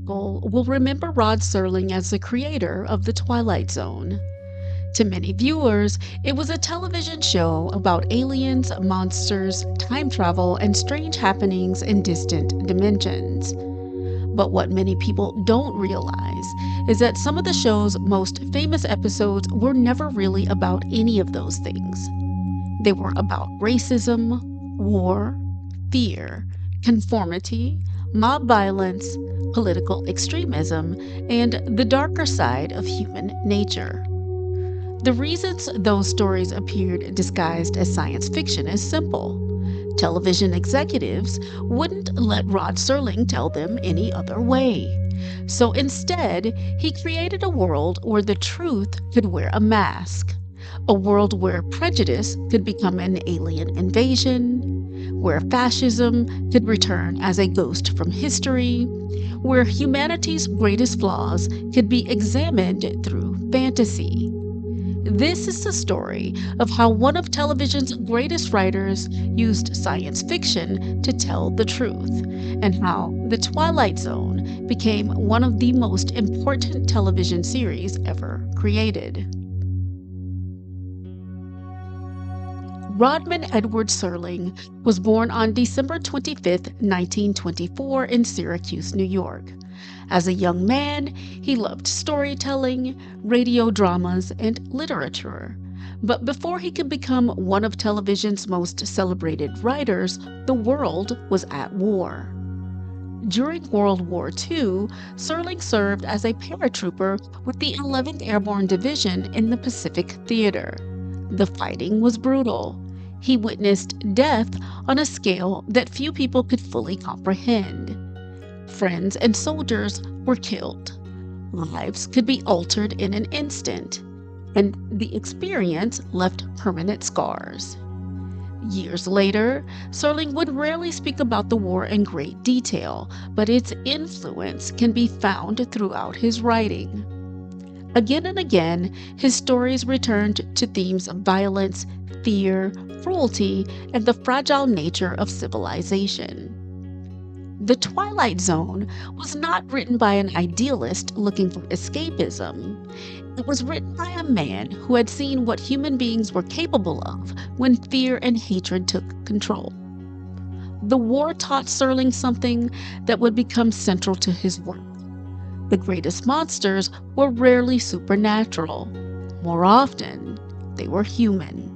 people will remember Rod Serling as the creator of The Twilight Zone. To many viewers, it was a television show about aliens, monsters, time travel, and strange happenings in distant dimensions. But what many people don't realize is that some of the show's most famous episodes were never really about any of those things. They were about racism, war, fear, conformity, mob violence, political extremism, and the darker side of human nature. The reasons those stories appeared disguised as science fiction is simple. Television executives wouldn't let Rod Serling tell them any other way. So instead, he created a world where the truth could wear a mask, a world where prejudice could become an alien invasion, where fascism could return as a ghost from history, where humanity's greatest flaws could be examined through fantasy. This is the story of how one of television's greatest writers used science fiction to tell the truth, and how The Twilight Zone became one of the most important television series ever created. Rodman Edward Serling was born on December 25, 1924, in Syracuse, New York. As a young man, he loved storytelling, radio dramas, and literature. But before he could become one of television's most celebrated writers, the world was at war. During World War II, Serling served as a paratrooper with the 11th Airborne Division in the Pacific Theater. The fighting was brutal. He witnessed death on a scale that few people could fully comprehend. Friends and soldiers were killed. Lives could be altered in an instant, and the experience left permanent scars. Years later, Serling would rarely speak about the war in great detail, but its influence can be found throughout his writing. Again and again, his stories returned to themes of violence, fear, cruelty, and the fragile nature of civilization. The Twilight Zone was not written by an idealist looking for escapism. It was written by a man who had seen what human beings were capable of when fear and hatred took control. The war taught Serling something that would become central to his work. The greatest monsters were rarely supernatural. More often, they were human.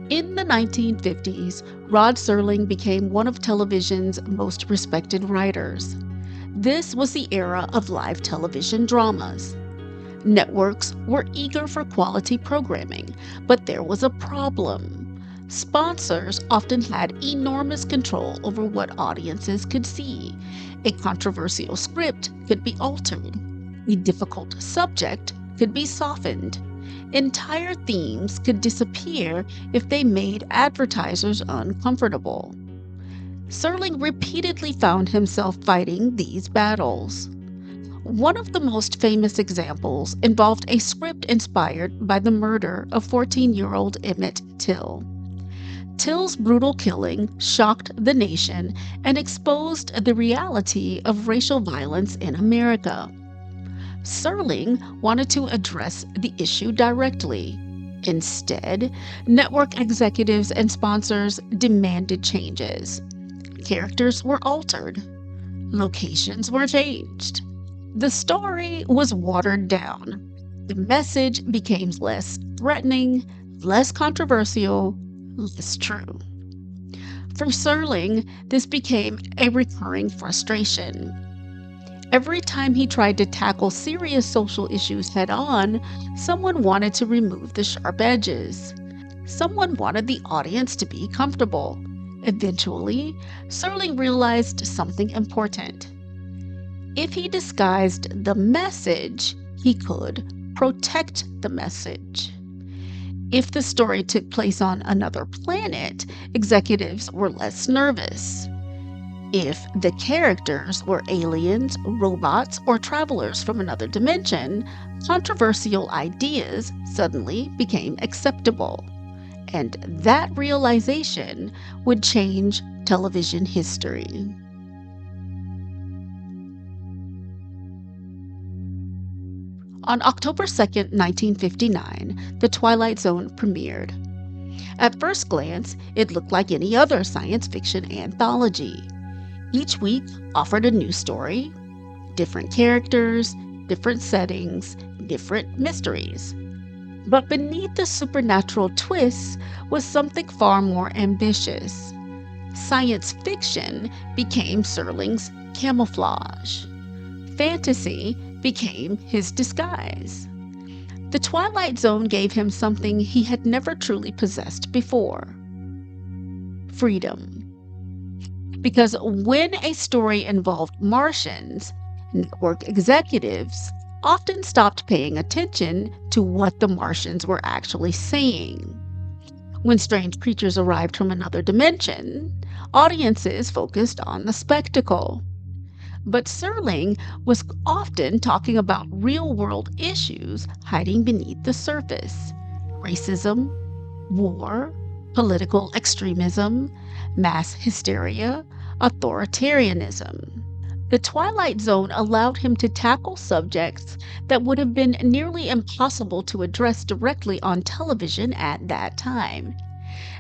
In the 1950s, Rod Serling became one of television's most respected writers. This was the era of live television dramas. Networks were eager for quality programming, but there was a problem. Sponsors often had enormous control over what audiences could see. A controversial script could be altered. A difficult subject could be softened. Entire themes could disappear if they made advertisers uncomfortable. Serling repeatedly found himself fighting these battles. One of the most famous examples involved a script inspired by the murder of 14-year-old Emmett Till. Till's brutal killing shocked the nation and exposed the reality of racial violence in America. Serling wanted to address the issue directly. Instead, network executives and sponsors demanded changes. Characters were altered. Locations were changed. The story was watered down. The message became less threatening, less controversial, less true. For Serling, this became a recurring frustration. Every time he tried to tackle serious social issues head-on, someone wanted to remove the sharp edges. Someone wanted the audience to be comfortable. Eventually, Serling realized something important. If he disguised the message, he could protect the message. If the story took place on another planet, executives were less nervous. If the characters were aliens, robots, or travelers from another dimension, controversial ideas suddenly became acceptable. And that realization would change television history. On October 2nd, 1959, The Twilight Zone premiered. At first glance, it looked like any other science fiction anthology. Each week offered a new story, different characters, different settings, different mysteries. But beneath the supernatural twists was something far more ambitious. Science fiction became Serling's camouflage. Fantasy became his disguise. The Twilight Zone gave him something he had never truly possessed before: freedom. Because when a story involved Martians, network executives often stopped paying attention to what the Martians were actually saying. When strange creatures arrived from another dimension, audiences focused on the spectacle. But Serling was often talking about real-world issues hiding beneath the surface: racism, war, political extremism, mass hysteria, authoritarianism. The Twilight Zone allowed him to tackle subjects that would have been nearly impossible to address directly on television at that time.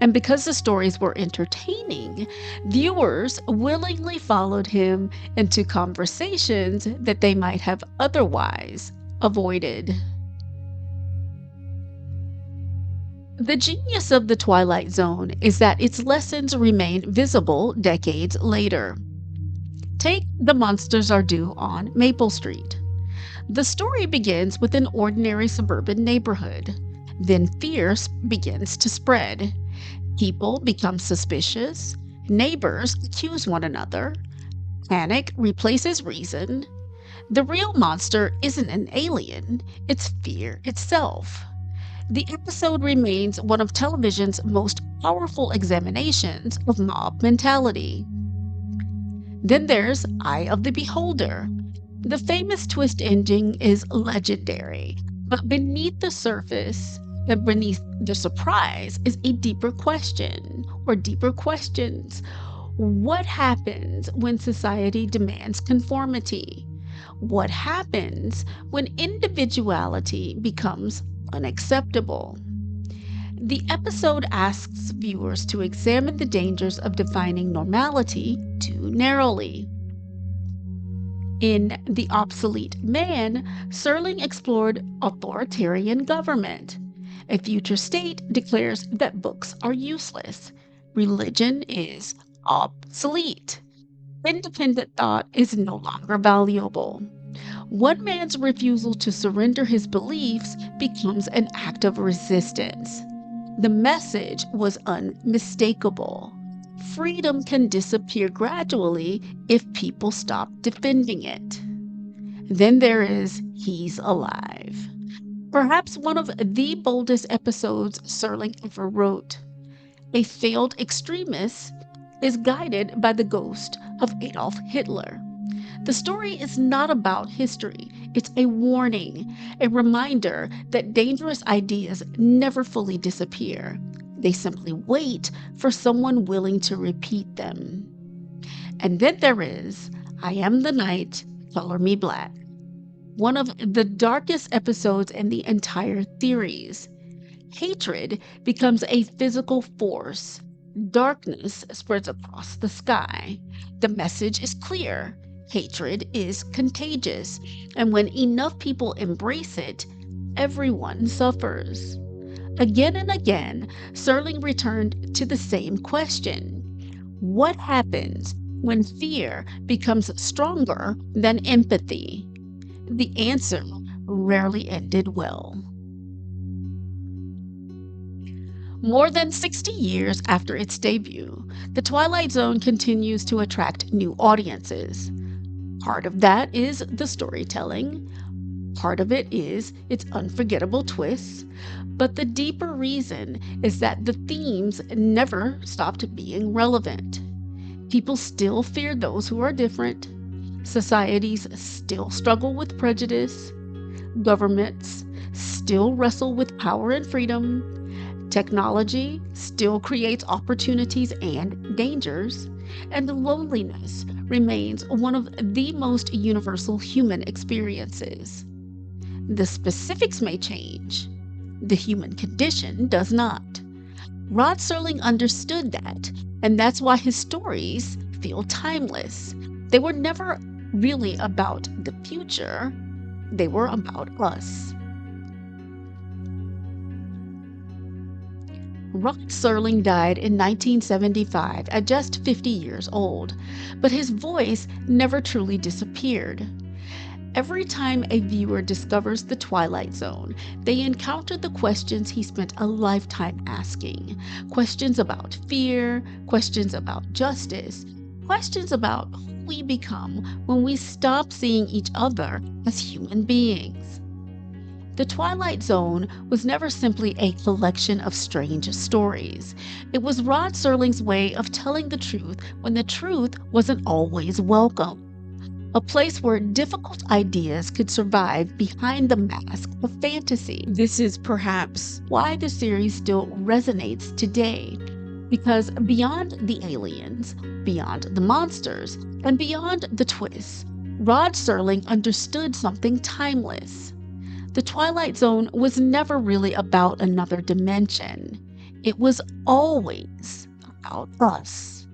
And because the stories were entertaining, viewers willingly followed him into conversations that they might have otherwise avoided. The genius of The Twilight Zone is that its lessons remain visible decades later. Take The Monsters Are Due on Maple Street. The story begins with an ordinary suburban neighborhood. Then fear begins to spread. People become suspicious. Neighbors accuse one another. Panic replaces reason. The real monster isn't an alien, it's fear itself. The episode remains one of television's most powerful examinations of mob mentality. Then there's Eye of the Beholder. The famous twist ending is legendary, but beneath the surface, beneath the surprise, is a deeper question, or deeper questions. What happens when society demands conformity? What happens when individuality becomes unacceptable? The episode asks viewers to examine the dangers of defining normality too narrowly. In The Obsolete Man, Serling explored authoritarian government. A future state declares that books are useless. Religion is obsolete. Independent thought is no longer valuable. One man's refusal to surrender his beliefs becomes an act of resistance. The message was unmistakable. Freedom can disappear gradually if people stop defending it. Then there is He's Alive. Perhaps one of the boldest episodes Serling ever wrote. A failed extremist is guided by the ghost of Adolf Hitler. The story is not about history. It's a warning, a reminder that dangerous ideas never fully disappear. They simply wait for someone willing to repeat them. And then there is I Am the Night, Color Me Black, one of the darkest episodes in the entire series. Hatred becomes a physical force. Darkness spreads across the sky. The message is clear. Hatred is contagious, and when enough people embrace it, everyone suffers. Again and again, Serling returned to the same question: what happens when fear becomes stronger than empathy? The answer rarely ended well. More than 60 years after its debut, The Twilight Zone continues to attract new audiences. Part of that is the storytelling. Part of it is its unforgettable twists. But the deeper reason is that the themes never stopped being relevant. People still fear those who are different. Societies still struggle with prejudice. Governments still wrestle with power and freedom. Technology still creates opportunities and dangers, and loneliness remains one of the most universal human experiences. The specifics may change, the human condition does not. Rod Serling understood that, and that's why his stories feel timeless. They were never really about the future, they were about us. Rod Serling died in 1975 at just 50 years old, but his voice never truly disappeared. Every time a viewer discovers the Twilight Zone, they encounter the questions he spent a lifetime asking. Questions about fear, questions about justice, questions about who we become when we stop seeing each other as human beings. The Twilight Zone was never simply a collection of strange stories. It was Rod Serling's way of telling the truth when the truth wasn't always welcome. A place where difficult ideas could survive behind the mask of fantasy. This is perhaps why the series still resonates today, because beyond the aliens, beyond the monsters, and beyond the twists, Rod Serling understood something timeless. The Twilight Zone was never really about another dimension. It was always about us.